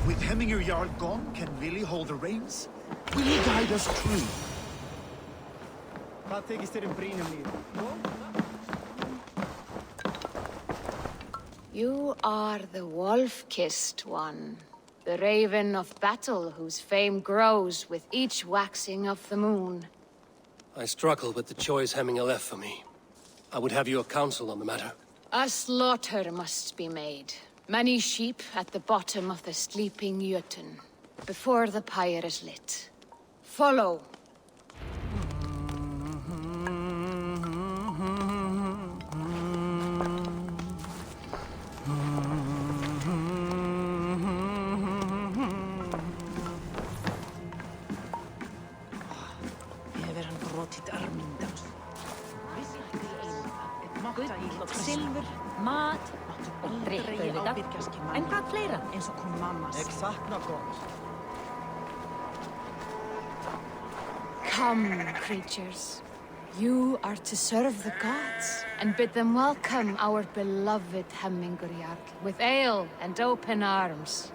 With Hemminger Jarl gone, can Willy hold the reins? Will he guide us true? You are the wolf-kissed one. The raven of battle whose fame grows with each waxing of the moon. I struggle with the choice Hemminger left for me. I would have your counsel on the matter. A slaughter must be made. Many sheep at the bottom of the sleeping Jötun, before the pyre is lit. Follow. Silfur, mat og drikk auðvitað. En hvað fleira? Eins og kom mamma. Ég sakna gott. Come, creatures. You are to serve the gods, and bid them welcome our beloved Hemminger Jarl, with ale and open arms.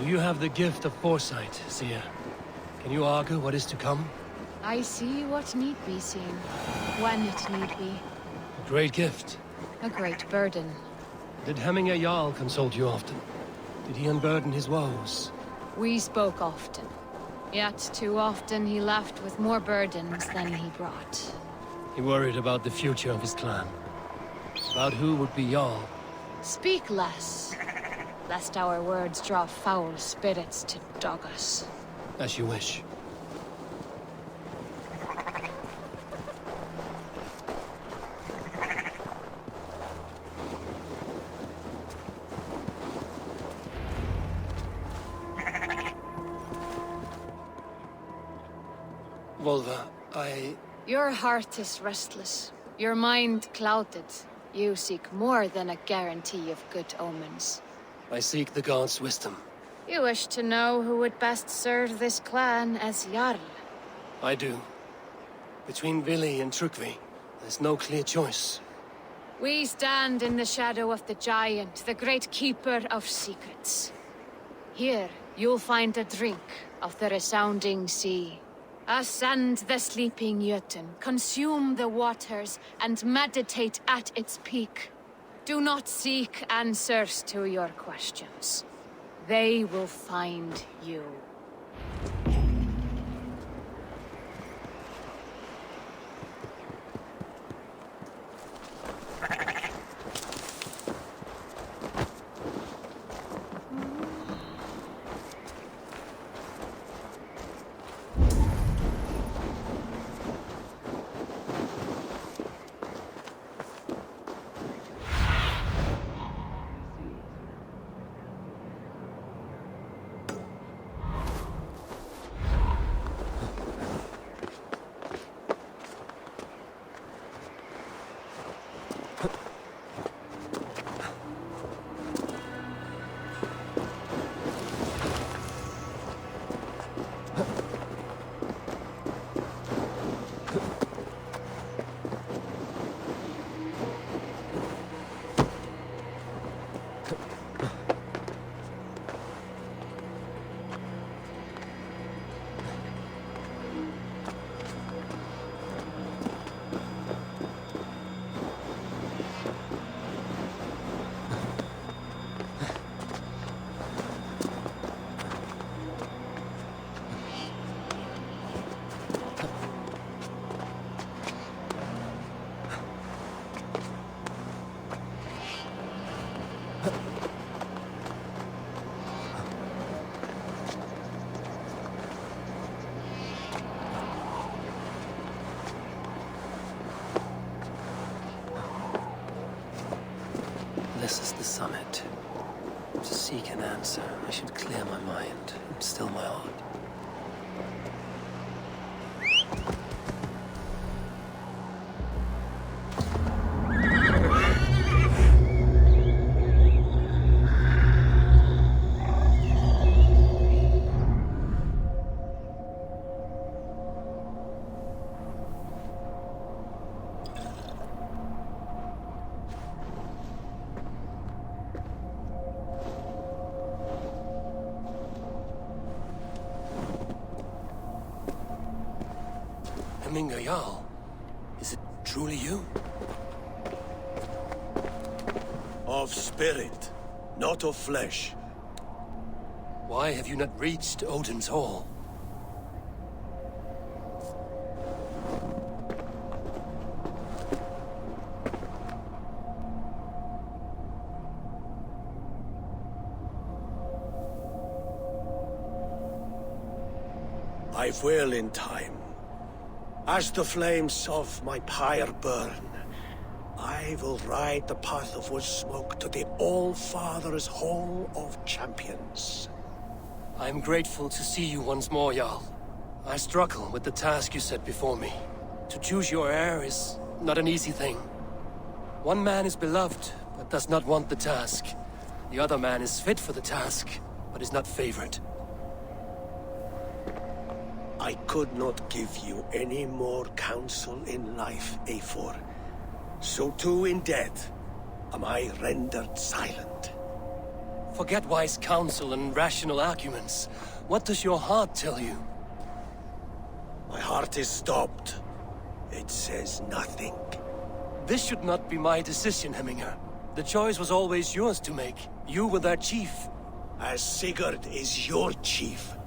You have the gift of foresight, seer. Can you argue what is to come? I see what need be seen, when it need be. A great gift. A great burden. Did Hemminger Jarl consult you often? Did he unburden his woes? We spoke often. Yet too often he left with more burdens than he brought. He worried about the future of his clan. About who would be Jarl. Speak less, lest our words draw foul spirits to dog us. As you wish. Volva, Your heart is restless. Your mind clouded. You seek more than a guarantee of good omens. I seek the gods' wisdom. You wish to know who would best serve this clan as Jarl. I do. Between Vili and Trukvi, there's no clear choice. We stand in the shadow of the giant, the great keeper of secrets. Here, you'll find a drink of the resounding sea. Ascend the sleeping Jötun, consume the waters, and meditate at its peak. Do not seek answers to your questions. They will find you. This is the summit. To seek an answer, I should clear my mind and still my heart. Hemminger Jarl. Is it truly you? Of spirit, not of flesh. Why have you not reached Odin's Hall? I will in time. As the flames of my pyre burn, I will ride the path of Wazzup to the All-Father's Hall of Champions. I am grateful to see you once more, Jarl. I struggle with the task you set before me. To choose your heir is not an easy thing. One man is beloved, but does not want the task. The other man is fit for the task, but is not favored. I could not give you any more counsel in life, Eivor. So too in death am I rendered silent. Forget wise counsel and rational arguments. What does your heart tell you? My heart is stopped. It says nothing. This should not be my decision, Hemminger. The choice was always yours to make. You were their chief. As Sigurd is your chief.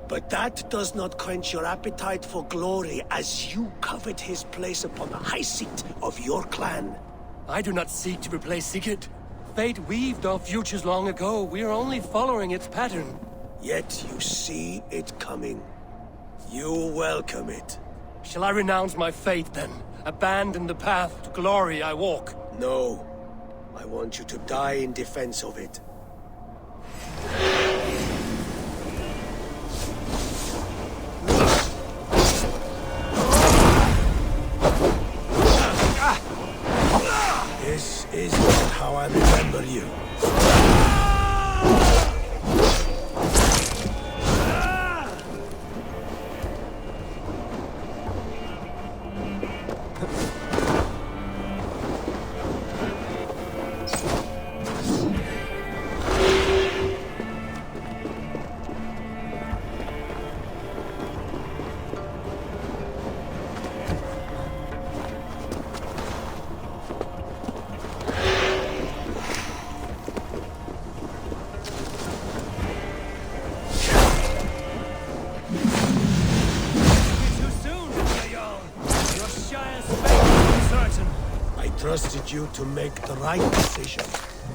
But that does not quench your appetite for glory as you covet his place upon the high seat of your clan. I do not seek to replace Sigurd. Fate weaved our futures long ago. We are only following its pattern. Yet you see it coming. You welcome it. Shall I renounce my fate, then? Abandon the path to glory I walk? No. I want you to die in defense of it. This is not how I remember you. I trusted you to make the right decision.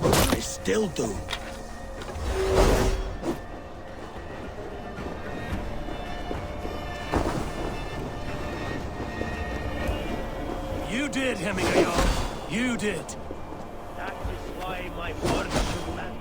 I still do. You did, Hemminger Jarl. You did. That is why my word should land.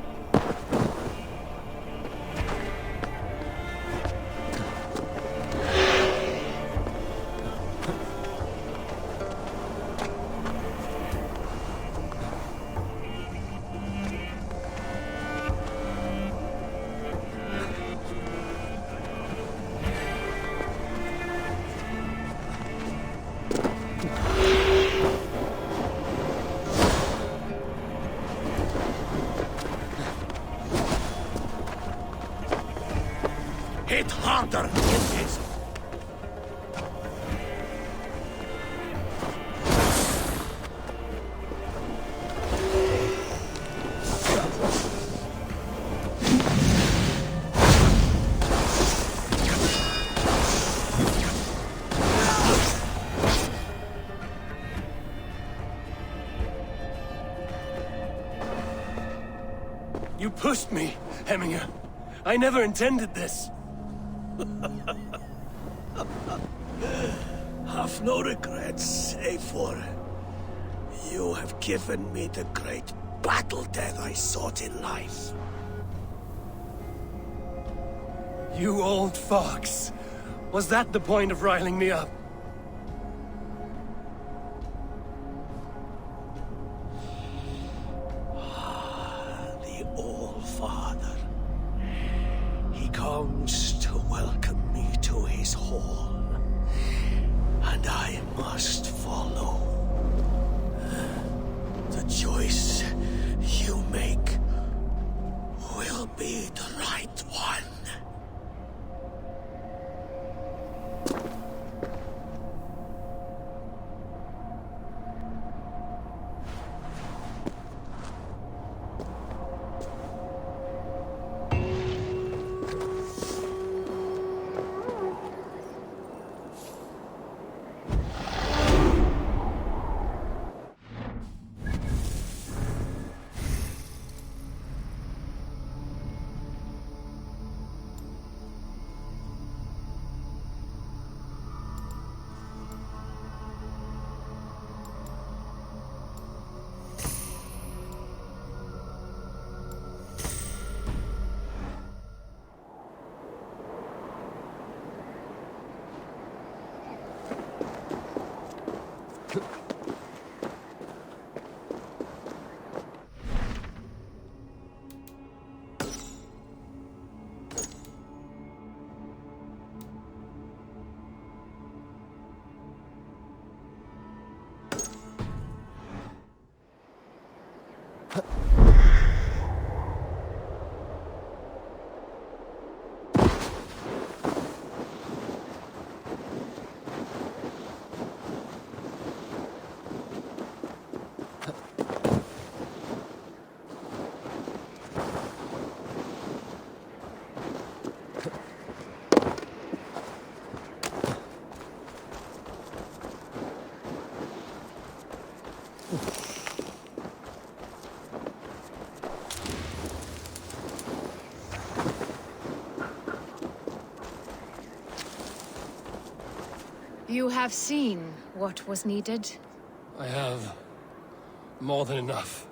Hit harder! It's... You pushed me, Hemminger. I never intended this. Have no regrets, Eivor. You have given me the great battle death I sought in life. You old fox. Was that the point of riling me up? The All-Father. He comes to welcome me to his hall. And I must follow. The choice you make will be the right one. You have seen what was needed? I have more than enough.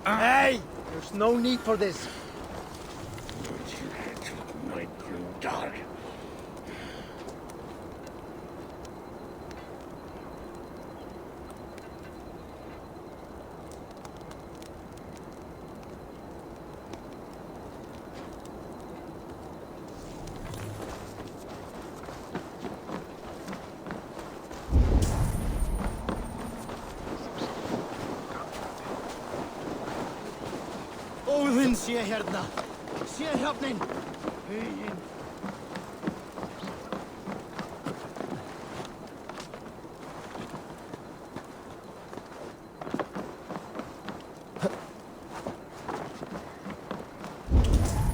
Hey! There's no need for this. Night grew dark. Óðinn sé hérna. Sé hrafnin. Huginn.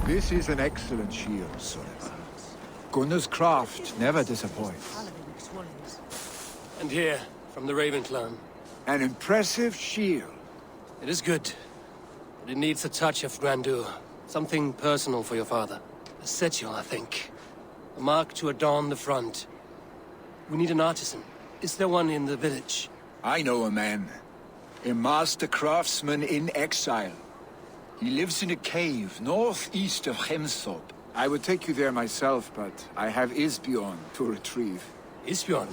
This is an excellent shield, Sullivan. Gunnar's craft never disappoints. And here, from the Raven clan. An impressive shield. It is good, but it needs a touch of grandeur. Something personal for your father. A sigil, I think. A mark to adorn the front. We need an artisan. Is there one in the village? I know a man. A master craftsman in exile. He lives in a cave northeast of Hemsop. I would take you there myself, but I have Isbjorn to retrieve. Isbjorn?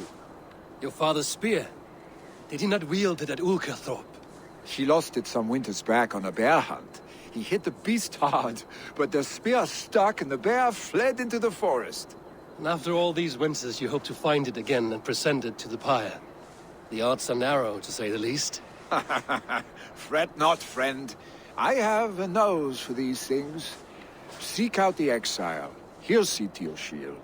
Your father's spear? Did he not wield it at Ulkerthorpe? He lost it some winters back on a bear hunt. He hit the beast hard, but the spear stuck and the bear fled into the forest. And after all these winters, you hope to find it again and present it to the pyre. The odds are narrow, to say the least. Fret not, friend. I have a nose for these things. Seek out the exile. He'll see to your shield.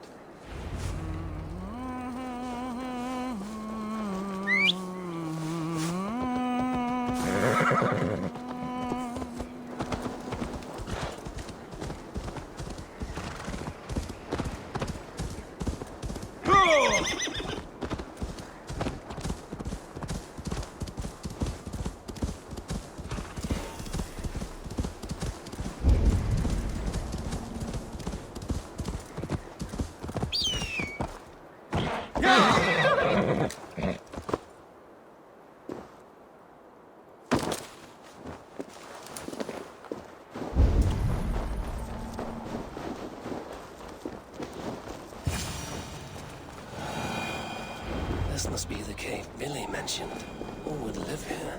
This must be the cave Billy mentioned. Who would live here?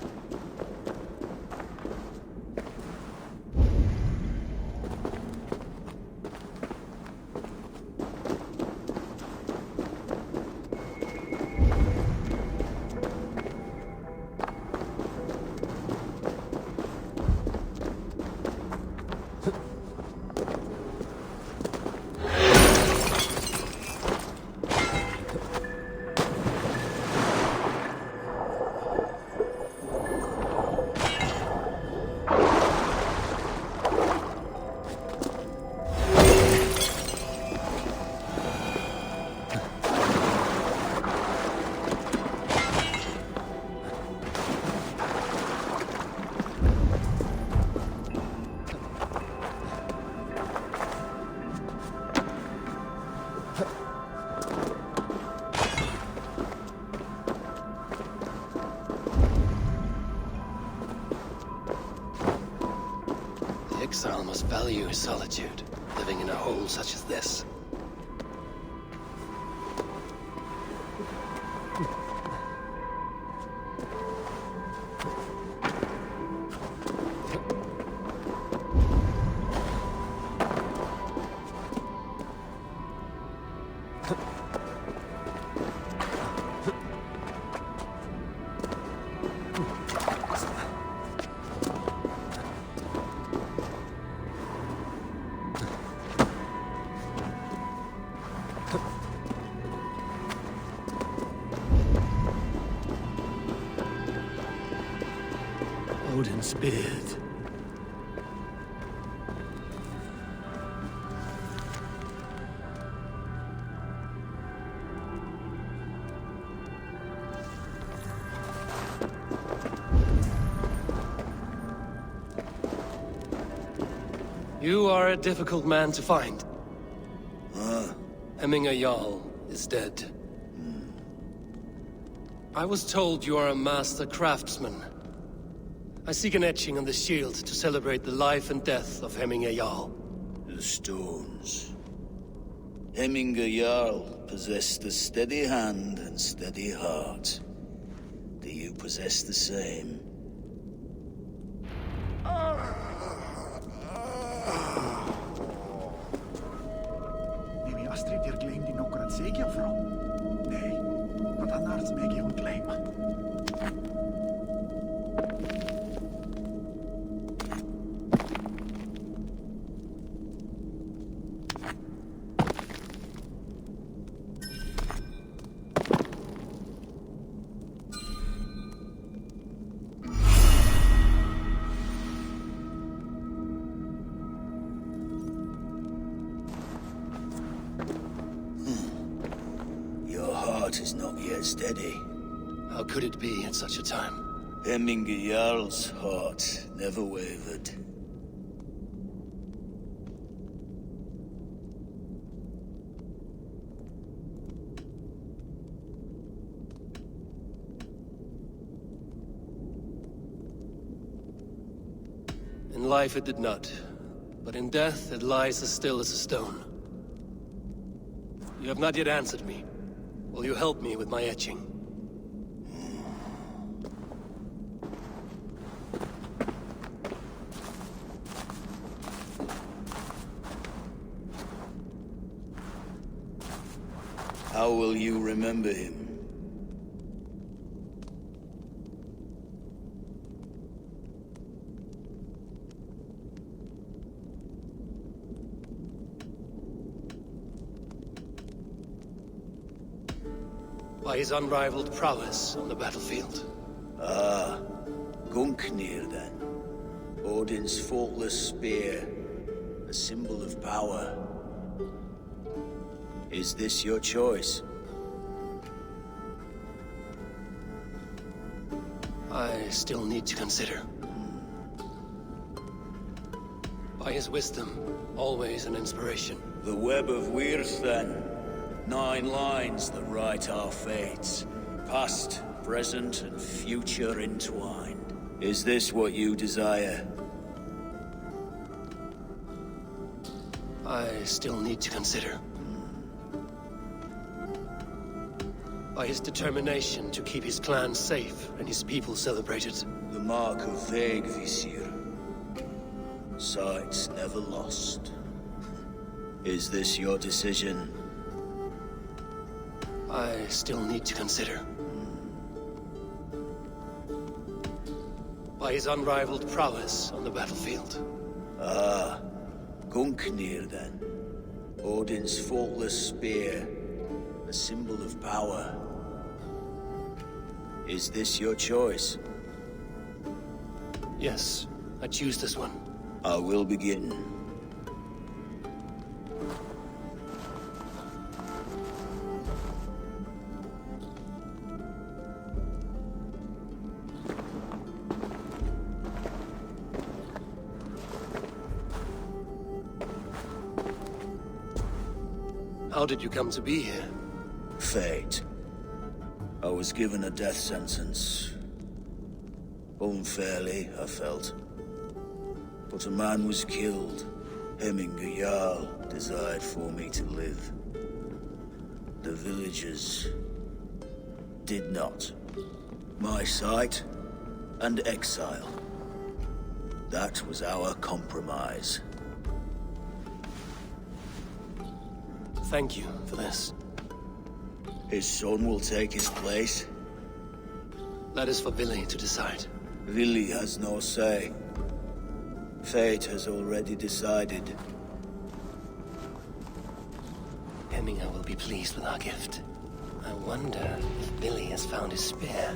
exile must value his solitude, living in a hole such as this. Odin's beard. You are a difficult man to find. Hemminger Jarl is dead. I was told you are a master craftsman. I seek an etching on the shield to celebrate the life and death of Hemminger Jarl. The stones. Hemminger Jarl possessed a steady hand and steady heart. Do you possess the same? Neem je Astrid hier claim die nog het zeker vrouw? Nee, want anders mag je claimen. Is not yet steady. How could it be at such a time? Hemminger Jarl's heart never wavered. In life it did not, but in death it lies as still as a stone. You have not yet answered me. Will you help me with my etching? How will you remember him? By his unrivaled prowess on the battlefield. Ah, Gungnir then. Odin's faultless spear, a symbol of power. Is this your choice? I still need to consider. By his wisdom, always an inspiration. The web of Wirth then. 9 lines that write our fates. Past, present, and future entwined. Is this what you desire? I still need to consider. By his determination to keep his clan safe and his people celebrated. The mark of Vegvisir. Sights never lost. Is this your decision? I still need to consider. By his unrivaled prowess on the battlefield. Ah, Gungnir then. Odin's faultless spear, a symbol of power. Is this your choice? Yes, I choose this one. I will begin. How did you come to be here? Fate. I was given a death sentence. Unfairly, I felt. But a man was killed. Hemminger Jarl desired for me to live. The villagers did not. My sight and exile. That was our compromise. Thank you for this. His son will take his place. That is for Billy to decide. Vili has no say. Fate has already decided. Hemminger will be pleased with our gift. I wonder if Billy has found his spear.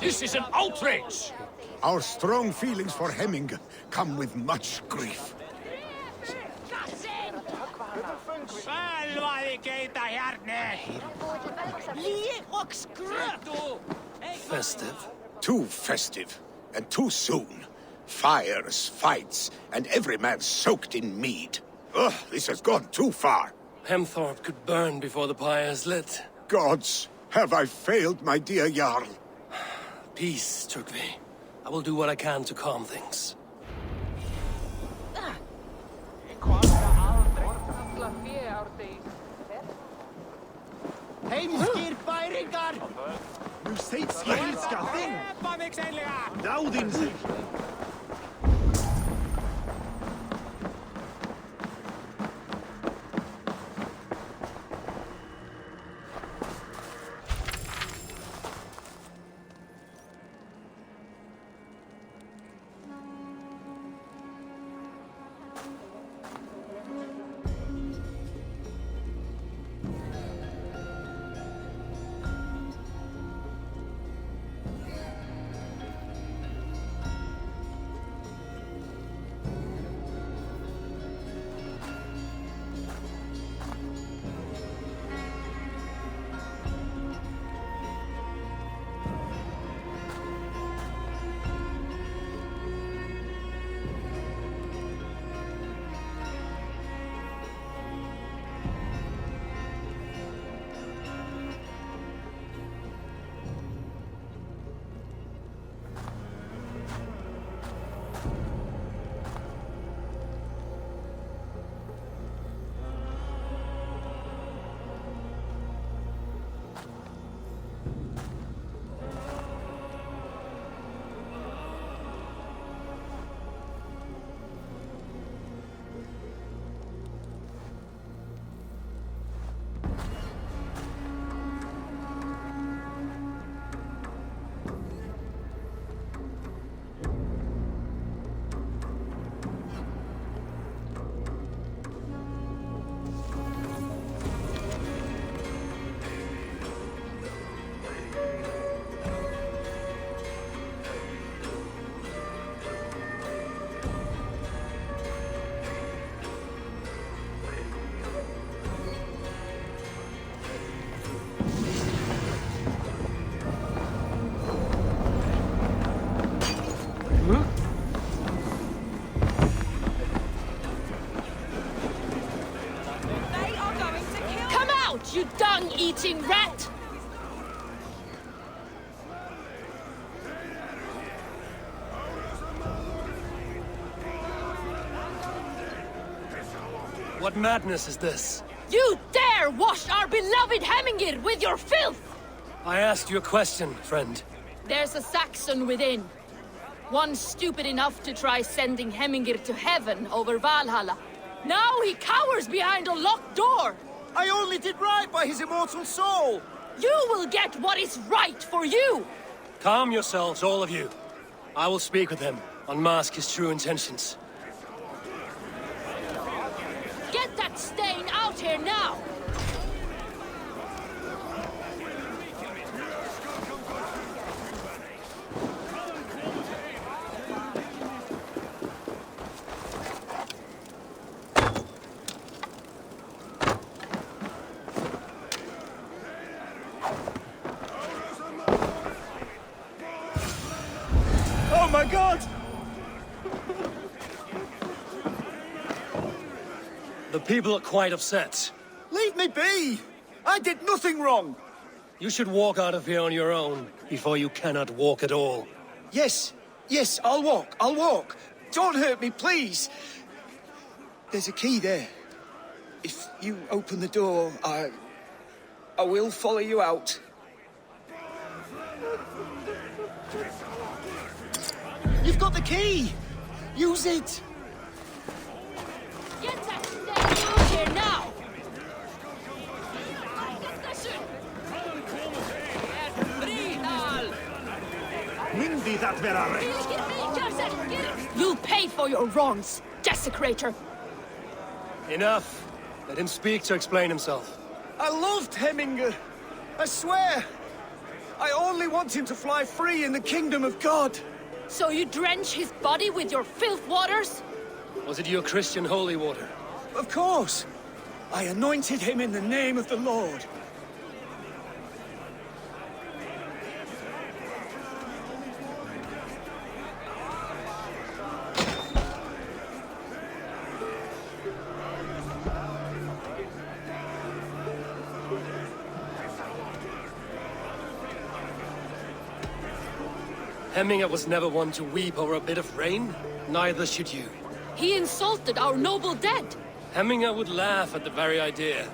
This is an outrage! Our strong feelings for Hemming come with much grief. Festive. Too festive, and too soon. Fires, fights, and every man soaked in mead. Ugh, this has gone too far. Hemthorpe could burn before the pyre is lit. Gods, have I failed my dear Jarl? Peace, Turkvi. I will do what I can to calm things. Heimskir bæringar! Nu seits í helska þinn! Dáðinn sig! you dung-eating rat! What madness is this? You dare wash our beloved Hemingir with your filth! I asked you a question, friend. There's a Saxon within. One stupid enough to try sending Hemingir to heaven over Valhalla. Now he cowers behind a locked door! I only did right by his immortal soul! You will get what is right for you! Calm yourselves, all of you. I will speak with him, unmask his true intentions. Get that stain out here now! Oh my god! The people are quite upset. Leave me be! I did nothing wrong! You should walk out of here on your own, before you cannot walk at all. Yes, I'll walk. Don't hurt me, please! There's a key there. If you open the door, I will follow you out. You've got the key! Use it! Get that stain out here now! Myndi that vera rätt. You'll pay for your wrongs, desecrator! Enough. Let him speak to explain himself. I loved Hemingr. I swear. I only want him to fly free in the kingdom of God. So you drench his body with your filth waters? Was it your Christian holy water? Of course. I anointed him in the name of the Lord. Hemingr was never one to weep over a bit of rain. Neither should you. He insulted our noble dead! Hemingr would laugh at the very idea.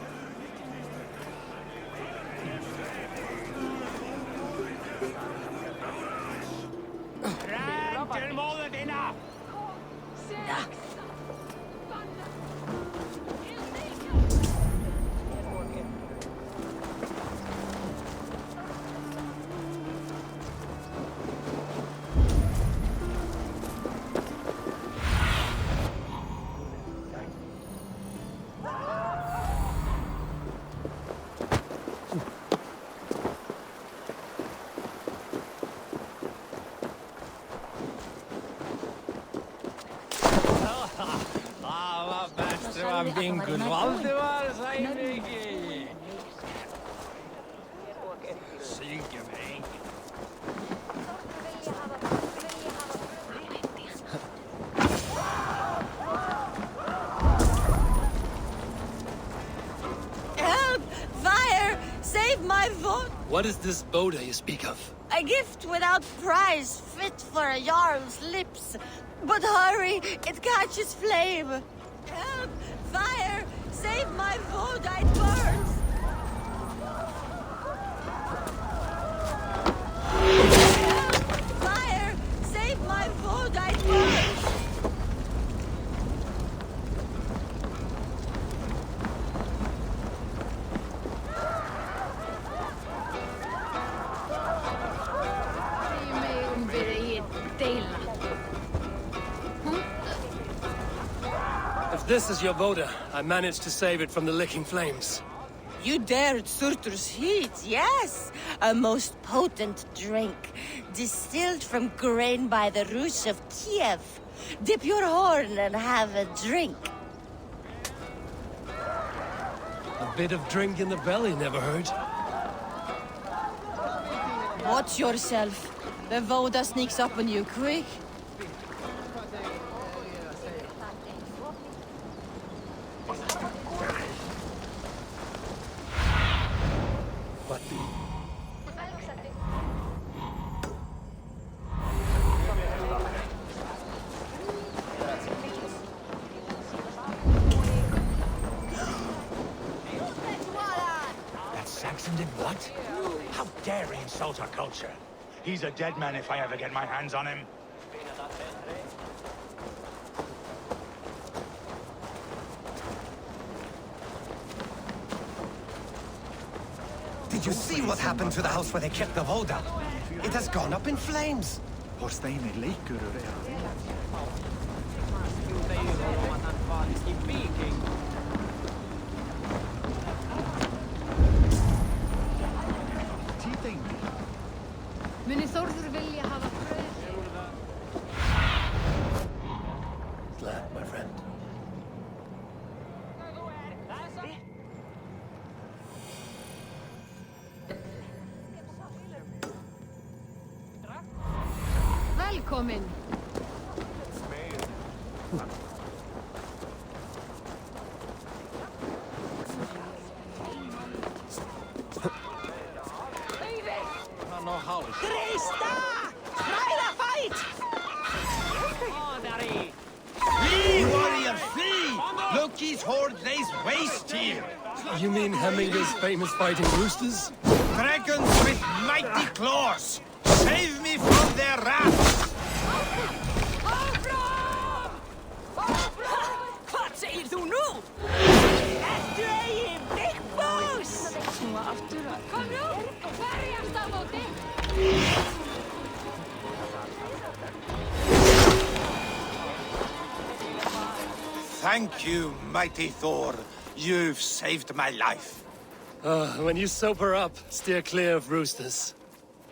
Help! Fire! Save my vote! What is this Boda you speak of? A gift without price, fit for a Jarl's lips. But hurry, it catches flame. Help! Fire! Save my vote, it burns! Help! Fire! Save my vote, it burns! If this is your Boda, I managed to save it from the licking flames. You dared Surtur's heat, yes! A most potent drink, distilled from grain by the Rus of Kiev. Dip your horn and have a drink. A bit of drink in the belly never hurt. Watch yourself. The Voda sneaks up on you quick. What? How dare he insult our culture? He's a dead man if I ever get my hands on him. Did you see what happened to the house where they kept the Voda? It has gone up in flames. Horsteiner leikkurur Viking. Tíðingi. Muni Þórður vilja hafa frið. Glad, my friend. Velkomin. Krista! Try the fight! Flee, warrior, flee! Loki's horde lays waste here. You mean Hemminger's famous fighting roosters? Dragons with mighty claws. Save me from their wrath. Hvað segir þú nú? Ertu eigin Big Boss? Kom nú, verjast á móti. Thank you, mighty Thor. You've saved my life. When you sober up, steer clear of roosters.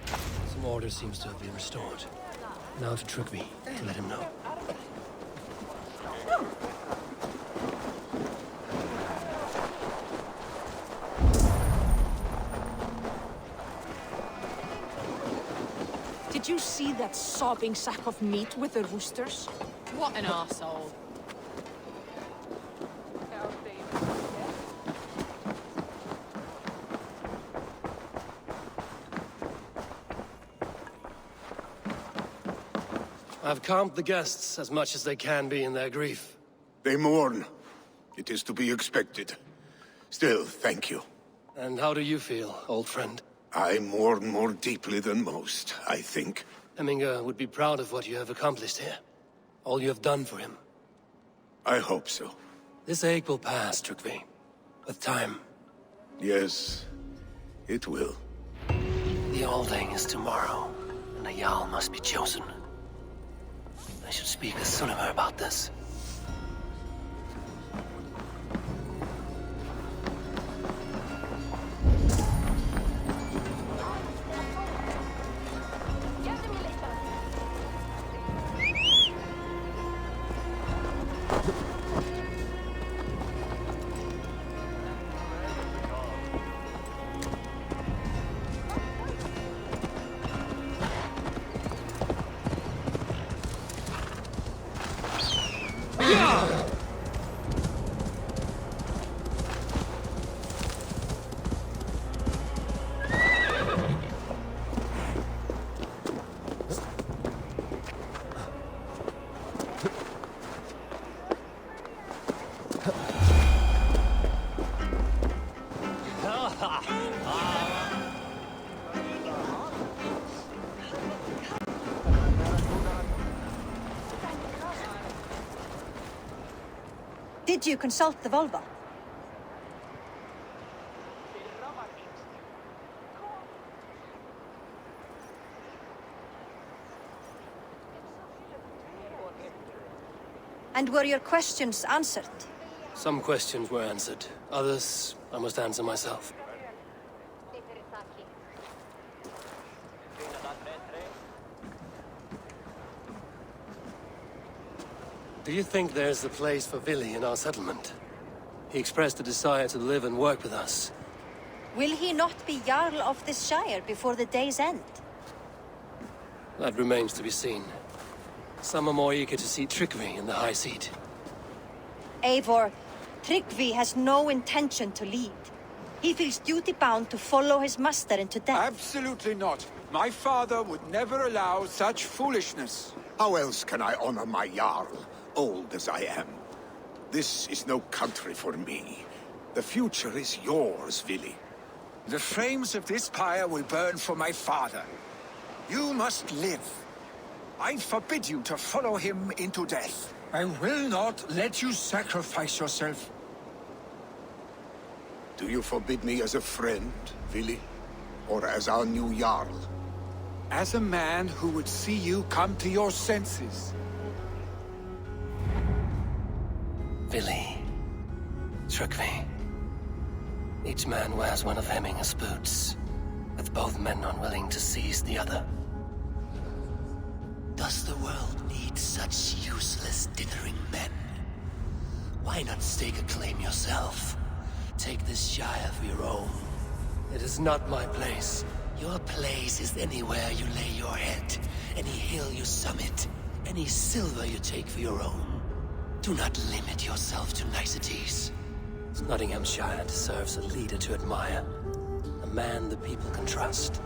Some order seems to have been restored. Now to Tryggvi, to let him know. Did you see that sobbing sack of meat with the roosters? What an arsehole. I've calmed the guests as much as they can be in their grief. They mourn. It is to be expected. Still, thank you. And how do you feel, old friend? I mourn more deeply than most, I think. Hemminger would be proud of what you have accomplished here. All you have done for him. I hope so. This ache will pass, Tryggvi. With time. Yes, it will. The Alding is tomorrow, and a Jarl must be chosen. I should speak with Sunnema about this. Did you consult the Volva? And were your questions answered? Some questions were answered. Others, I must answer myself. Do you think there's a place for Vili in our settlement? He expressed a desire to live and work with us. Will he not be Jarl of this shire before the day's end? That remains to be seen. Some are more eager to see Tryggvi in the high seat. Eivor, Tryggvi has no intention to lead. He feels duty-bound to follow his master into death. Absolutely not. My father would never allow such foolishness. How else can I honor my Jarl, old as I am? This is no country for me. The future is yours, Vili. The flames of this pyre will burn for my father. You must live. I forbid you to follow him into death. I will not let you sacrifice yourself. Do you forbid me as a friend, Vili? Or as our new Jarl? As a man who would see you come to your senses. Vili. Tryggvi. Each man wears one of Hemminger's boots, with both men unwilling to seize the other. Does the world need such useless, dithering men? Why not stake a claim yourself? Take this shire for your own. It is not my place. Your place is anywhere you lay your head, any hill you summit, any silver you take for your own. Do not limit yourself to niceties. Nottinghamshire deserves a leader to admire. A man the people can trust.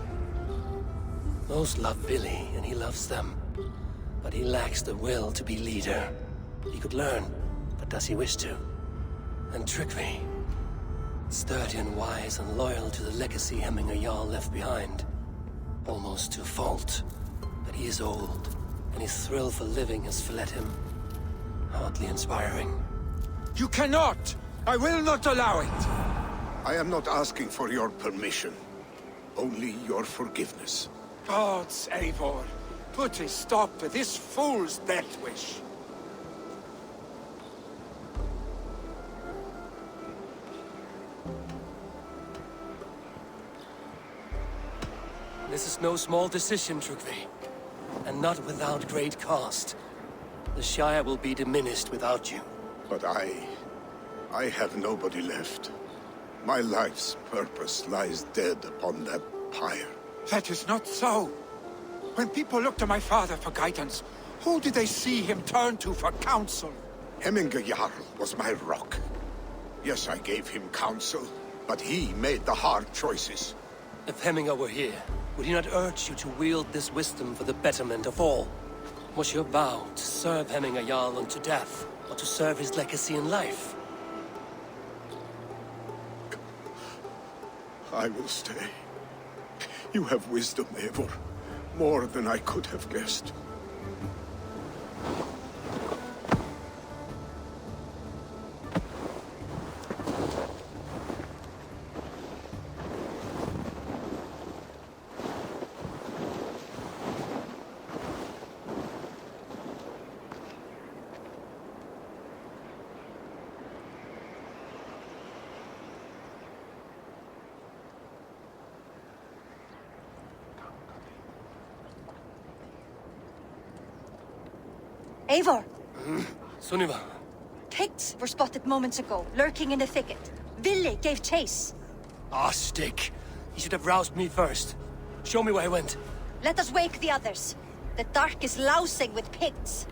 Most love Vili, and he loves them. But he lacks the will to be leader. He could learn, but does he wish to? And Tryggvi. Sturdy and wise and loyal to the legacy Hemminger Jarl left behind. Almost to a fault. But he is old, and his thrill for living has fled him. Hardly inspiring. You cannot! I will not allow it! I am not asking for your permission. Only your forgiveness. Gods, Eivor, put a stop to this fool's death wish. This is no small decision, Tryggvi. And not without great cost. The Shire will be diminished without you. But I have nobody left. My life's purpose lies dead upon that pyre. That is not so. When people look to my father for guidance, who did they see him turn to for counsel? Hemminger Jarl was my rock. Yes, I gave him counsel, but he made the hard choices. If Hemminger were here, would he not urge you to wield this wisdom for the betterment of all? Was your vow to serve Hemminger Jarl unto death, or to serve his legacy in life? I will stay. You have wisdom, Eivor. More than I could have guessed. Eivor! Sunniva. Picts were spotted moments ago, lurking in the thicket. Vili gave chase. Ah, stick. He should have roused me first. Show me where he went. Let us wake the others. The dark is lousing with Picts.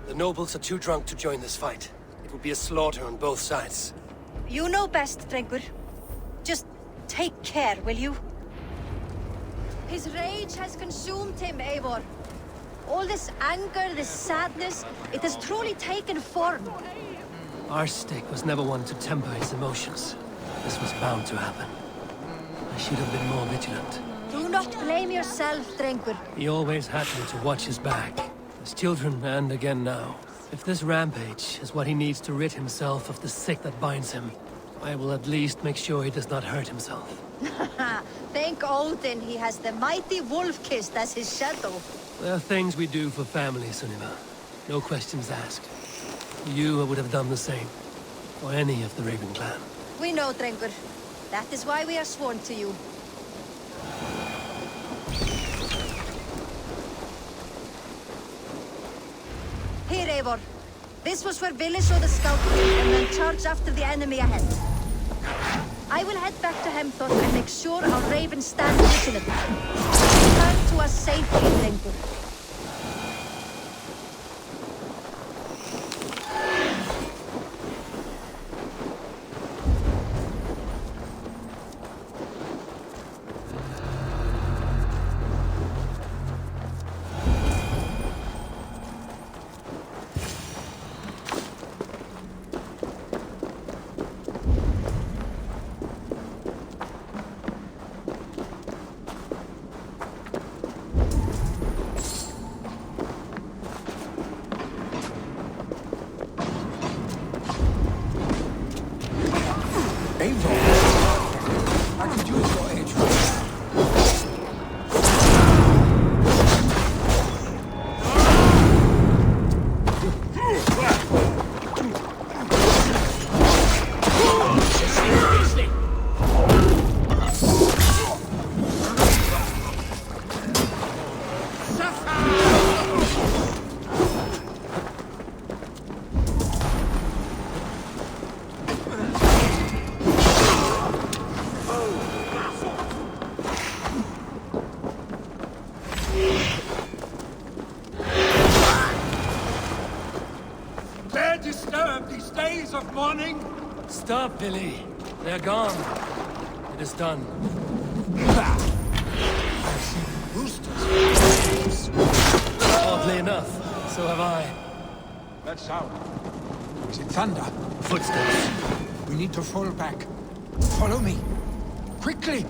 The nobles are too drunk to join this fight. It would be a slaughter on both sides. You know best, Drengur. Just take care, will you? His rage has consumed him, Eivor. All this anger, this sadness, it has truly taken form. Our stick was never one to temper his emotions. This was bound to happen. I should have been more vigilant. Do not blame yourself, Drengur. He always had me to watch his back. His children, and again now. If this rampage is what he needs to rid himself of the sick that binds him, I will at least make sure he does not hurt himself. Thank Odin he has the mighty Wolf-Kissed as his shadow. There are things we do for family, Sunniva. No questions asked. You would have done the same. For any of the Raven clan. We know, Drengur. That is why we are sworn to you. Here, Eivor. This was where Vili saw the scout and then charge after the enemy ahead. I will head back to Hemthorpe and make sure our ravens stand vigilant. Return to us safely, Drengur. Stop, Billy. They're gone. It is done. I've seen roosters. Oddly enough, so have I. That sound. Is it thunder? Footsteps. We need to fall back. Follow me. Quickly!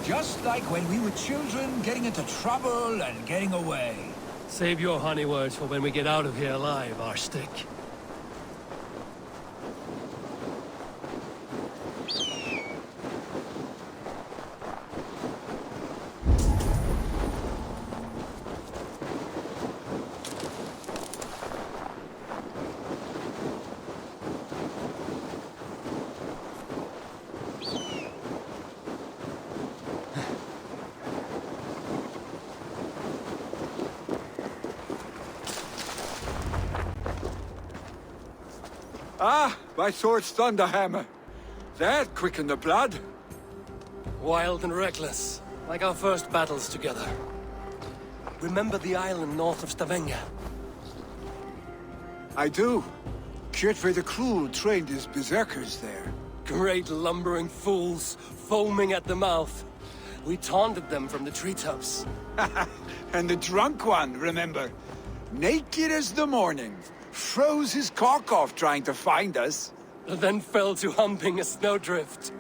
Just like when we were children, getting into trouble and getting away. Save your honey words for when we get out of here alive, Arstick. Ah, my sword's thunderhammer. That quickened the blood. Wild and reckless, like our first battles together. Remember the island north of Stavanger? I do. Kjotve the Cruel trained his berserkers there. Great lumbering fools, foaming at the mouth. We taunted them from the treetops. And the drunk one, remember? Naked as the morning. Froze his cock off trying to find us. Then fell to humping a snowdrift.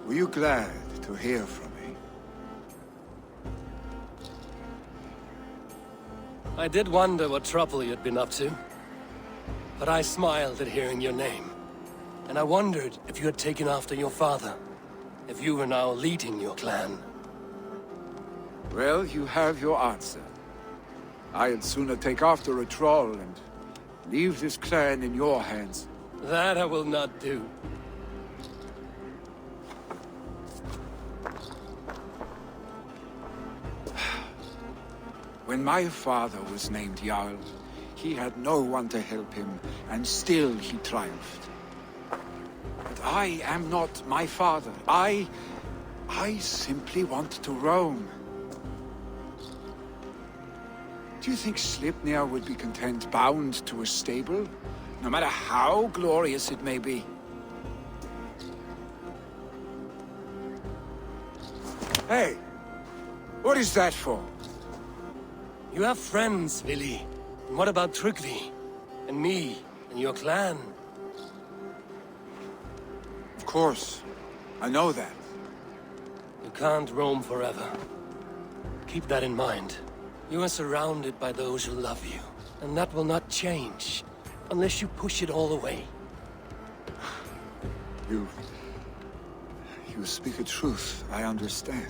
Were you glad to hear from me? I did wonder what trouble you'd been up to. But I smiled at hearing your name. And I wondered if you had taken after your father. If you were now leading your clan. Well, you have your answer. I'd sooner take after a troll and leave this clan in your hands. That I will not do. When my father was named Jarl, he had no one to help him, and still he triumphed. But I am not my father. I simply want to roam. Do you think Sleipnir would be content bound to a stable? No matter how glorious it may be? Hey! What is that for? You have friends, Vili. And what about Tryggvi? And me? And your clan? Of course. I know that. You can't roam forever. Keep that in mind. You are surrounded by those who love you. And that will not change. Unless you push it all away. You speak a truth, I understand.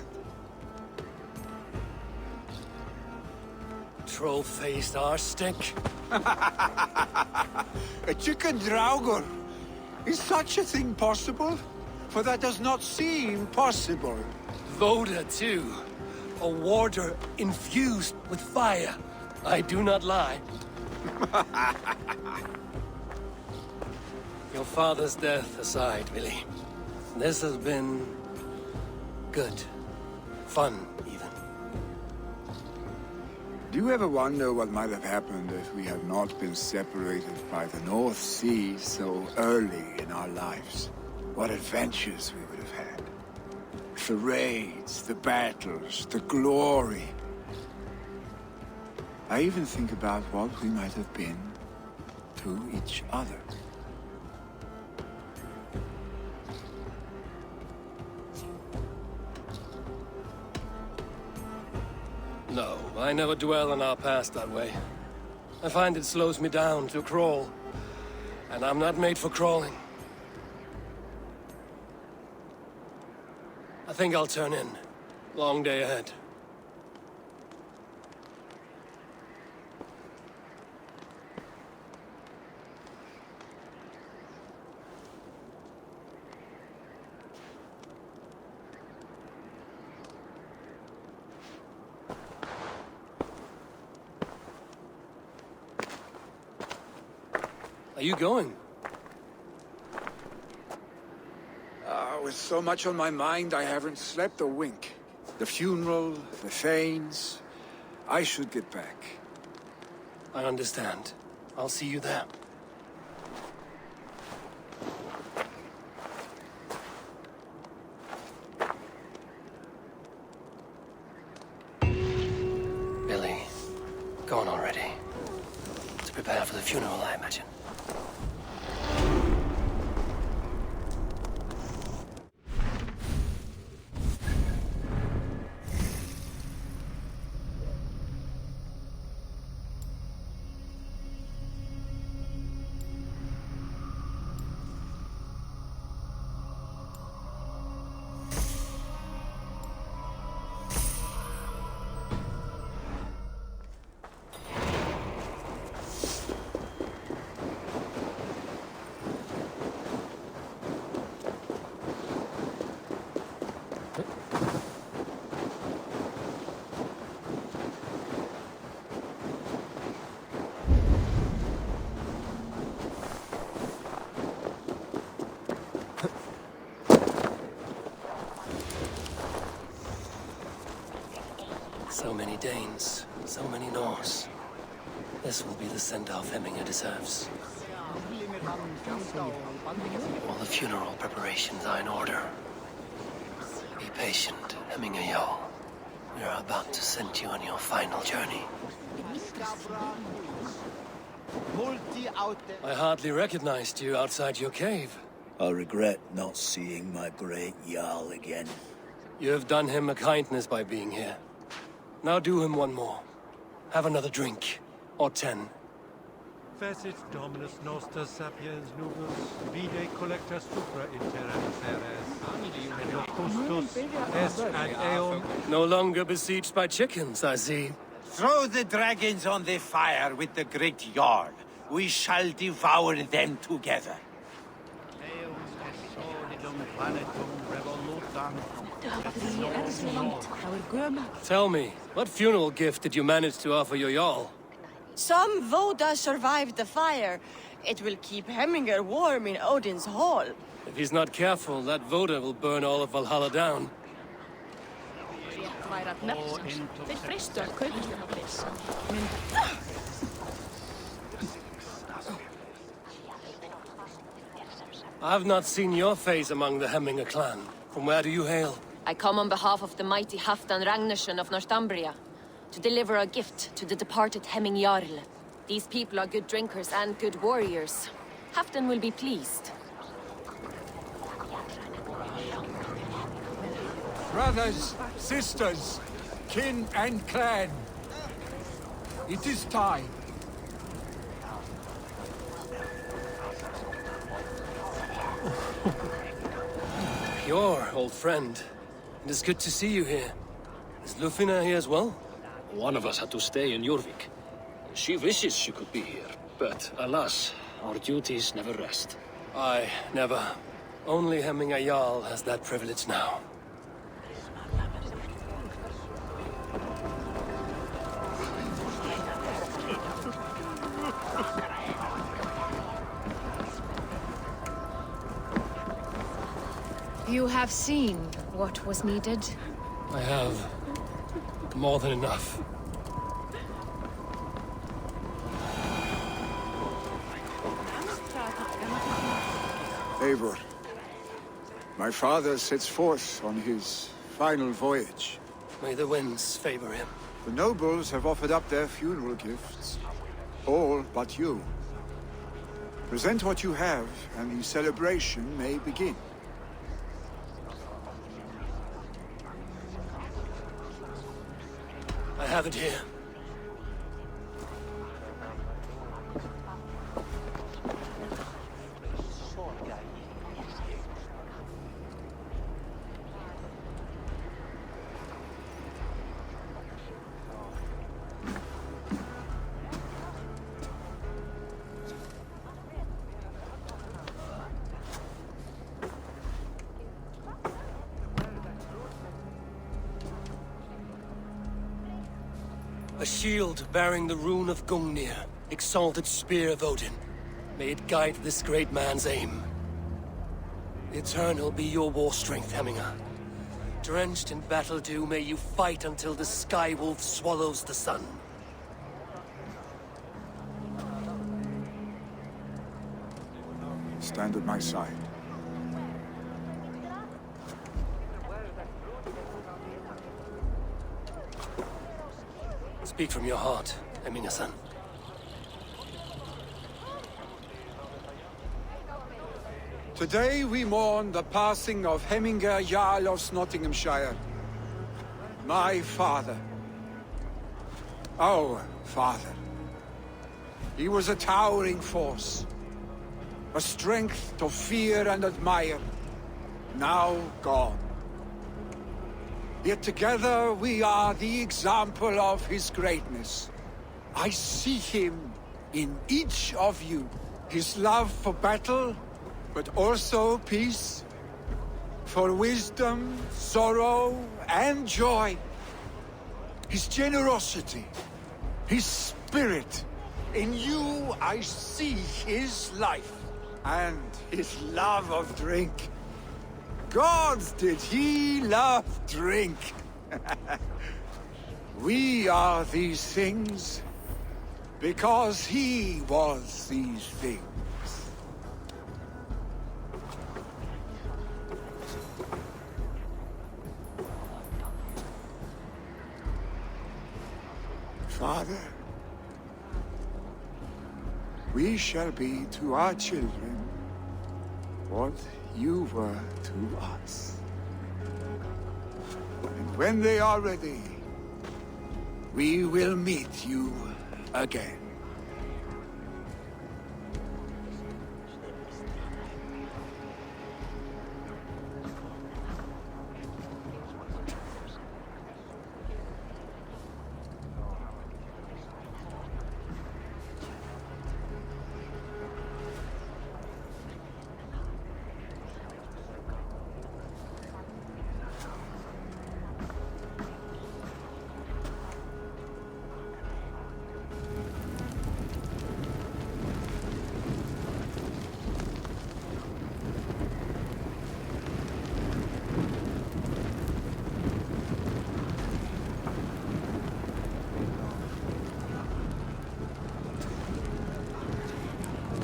Troll-faced arse-stink. A chicken draugr! Is such a thing possible? For that does not seem possible. Voda, too. A warder infused with fire. I do not lie. Your father's death aside, Billy. This has been... good. Fun, even. Do you ever wonder what might have happened if we had not been separated by the North Sea so early in our lives? What adventures we would have had. The raids, the battles, the glory. I even think about what we might have been to each other. No, I never dwell on our past that way. I find it slows me down to crawl. And I'm not made for crawling. I think I'll turn in. Long day ahead. Are you going? With so much on my mind, I haven't slept a wink. The funeral, the Thanes... I should get back. I understand. I'll see you there. Billy, gone already. To prepare for the funeral, I imagine. So many Danes, so many Norse. This will be the send-off Hemminger deserves. All the funeral preparations are in order. Be patient, Hemminger Jarl. We are about to send you on your final journey. I hardly recognized you outside your cave. I regret not seeing my great Jarl again. You have done him a kindness by being here. Now do him one more. Have another drink. Or 10. Facit Dominus Noster Sapiens Nubus, vide collector supra interem teres, and Augustus est ad eum. No longer besieged by chickens, I see. Throw the dragons on the fire with the great Jarl. We shall devour them together. Tell me, what funeral gift did you manage to offer your Jarl? Some Voda survived the fire. It will keep Hemminger warm in Odin's hall. If he's not careful, that Voda will burn all of Valhalla down. I've not seen your face among the Hemminger clan. From where do you hail? I come on behalf of the mighty Halfdan Ragnarsson of Northumbria to deliver a gift to the departed Hemming Jarl. These people are good drinkers and good warriors. Halfdan will be pleased. Brothers, sisters, kin and clan. It is time. Eivor, old friend. It is good to see you here. Is Lufina here as well? One of us had to stay in Jorvik. She wishes she could be here, but alas, our duties never rest. Aye, never. Only Hemming a Jarl has that privilege now. You have seen what was needed? I have more than enough. Eivor, my father sets forth on his final voyage. May the winds favor him. The nobles have offered up their funeral gifts. All but you. Present what you have, and the celebration may begin. I have it here. A shield bearing the rune of Gungnir, exalted spear of Odin. May it guide this great man's aim. The Eternal be your war strength, Hemminger. Drenched in battle dew, may you fight until the sky wolf swallows the sun. Stand at my side. Speak from your heart, Hemminger-san. Today we mourn the passing of Hemminger Jarl of Nottinghamshire. My father. Our father. He was a towering force. A strength to fear and admire. Now gone. Yet together we are the example of his greatness. I see him in each of you. His love for battle, but also peace. For wisdom, sorrow, and joy. His generosity, his spirit. In you I see his life. And his love of drink. Gods, did he love drink! We are these things because he was these things. Father, we shall be to our children what you were to us. And when they are ready, we will meet you again.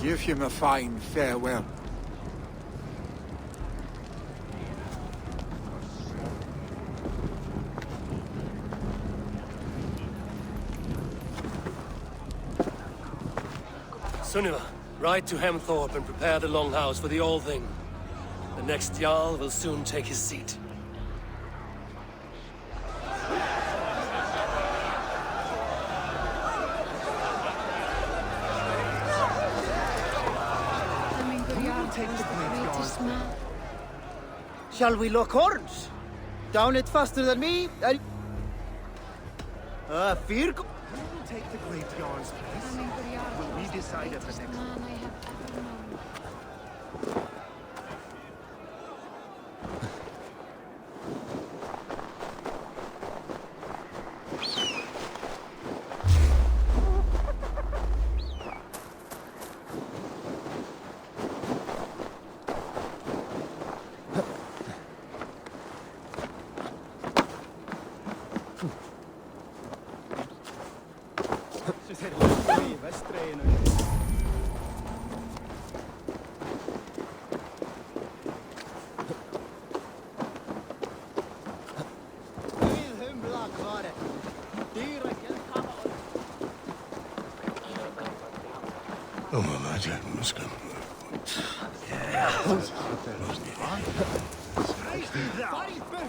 Give him a fine farewell. Sunniva, ride to Hemthorpe and prepare the Longhouse for the All Thing. The next Jarl will soon take his seat. Shall we lock horns? Down it faster than me? Fear. Who will take the great Jarl's place? Will we decide at the next one?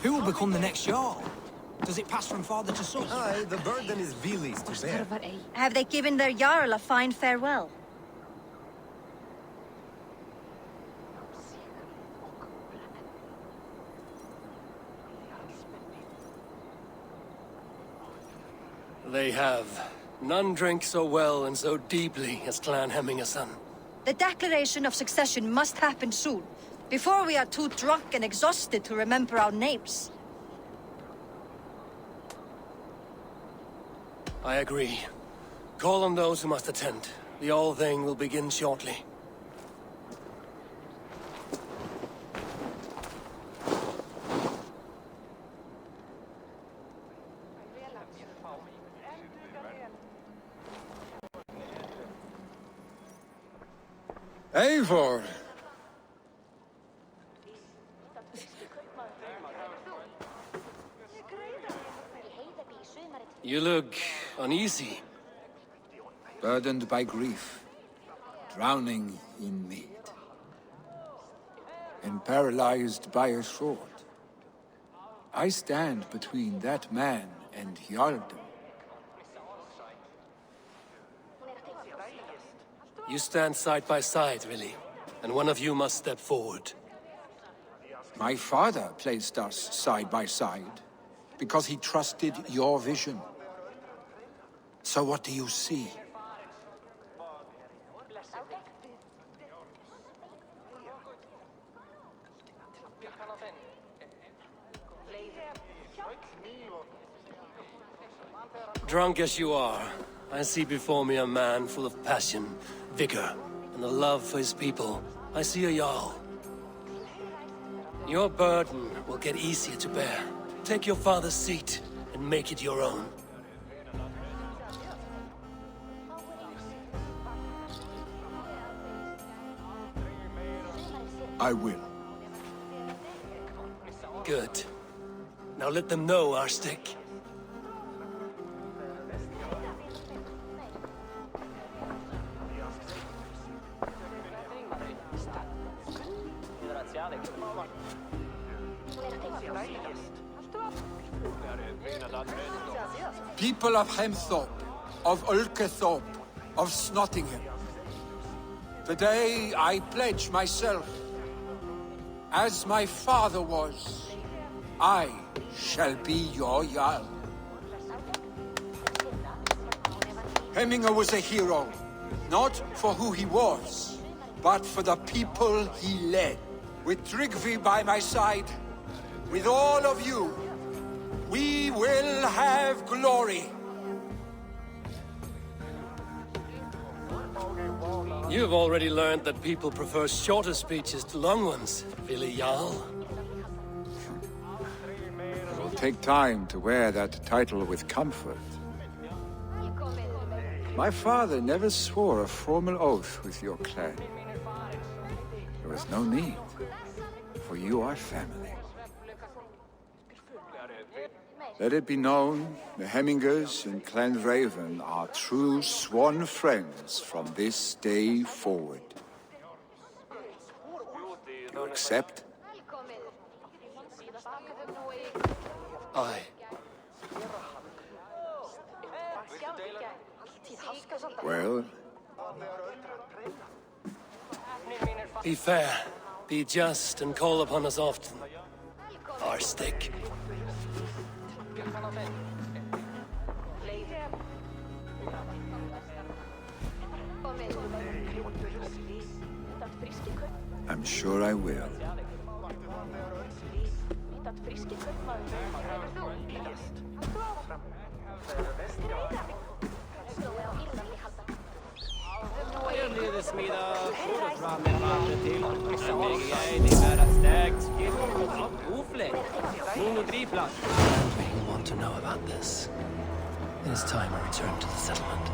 Who will become the next Jarl? Does it pass from father to son? Aye, the burden is Vili's to bear. Have they given their Jarl a fine farewell? They have. None drink so well and so deeply as Clan Hemmingason. The declaration of succession must happen soon, before we are too drunk and exhausted to remember our names. I agree. Call on those who must attend. The All-Thing will begin shortly. Eivor! You look uneasy. Burdened by grief, drowning in mead, and paralyzed by a sword. I stand between that man and Jarldom. You stand side by side, really, and one of you must step forward. My father placed us side by side, because he trusted your vision. So what do you see? Drunk as you are, I see before me a man full of passion, vigor, and a love for his people. I see a Jarl. Your burden will get easier to bear. Take your father's seat and make it your own. I will. Good. Now let them know our stick. People of Hemthorpe, of Ulkethorpe, of Snottingham. Today I pledge myself, as my father was, I shall be your Jarl. Hemminger was a hero, not for who he was, but for the people he led. With Tryggvi by my side, with all of you, we will have glory. You've already learned that people prefer shorter speeches to long ones, Vili Jarl. It will take time to wear that title with comfort. My father never swore a formal oath with your clan. There was no need, for you are family. Let it be known, the Hemmingers and Clan Raven are true sworn friends from this day forward. You accept? Aye. Well? Be fair, be just, and call upon us often. tar stick. I'm sure I will. We want to know about this. It is time I return to the settlement.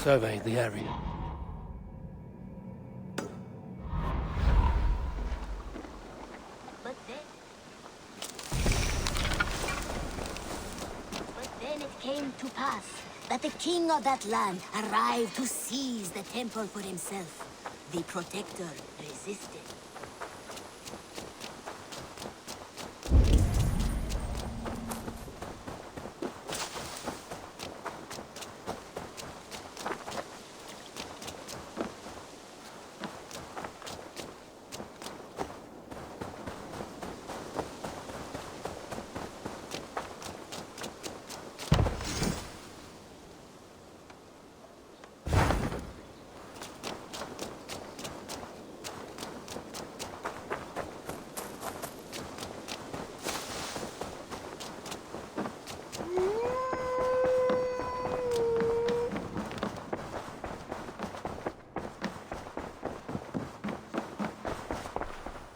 Survey the area. But then it came to pass that the king of that land arrived to seize the temple for himself. The protector resisted.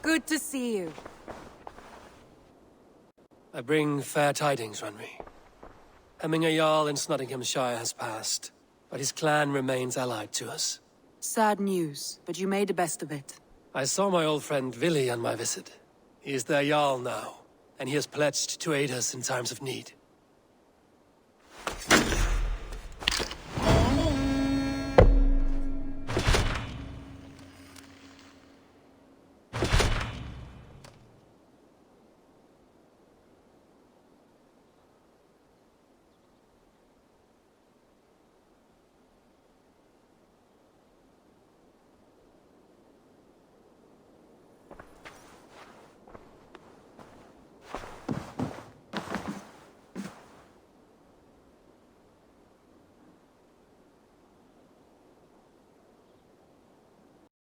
Good to see you. I bring fair tidings, Runry. Hemminger Jarl in Nottinghamshire has passed, but his clan remains allied to us. Sad news, but you made the best of it. I saw my old friend Vili on my visit. He is their Jarl now, and he has pledged to aid us in times of need.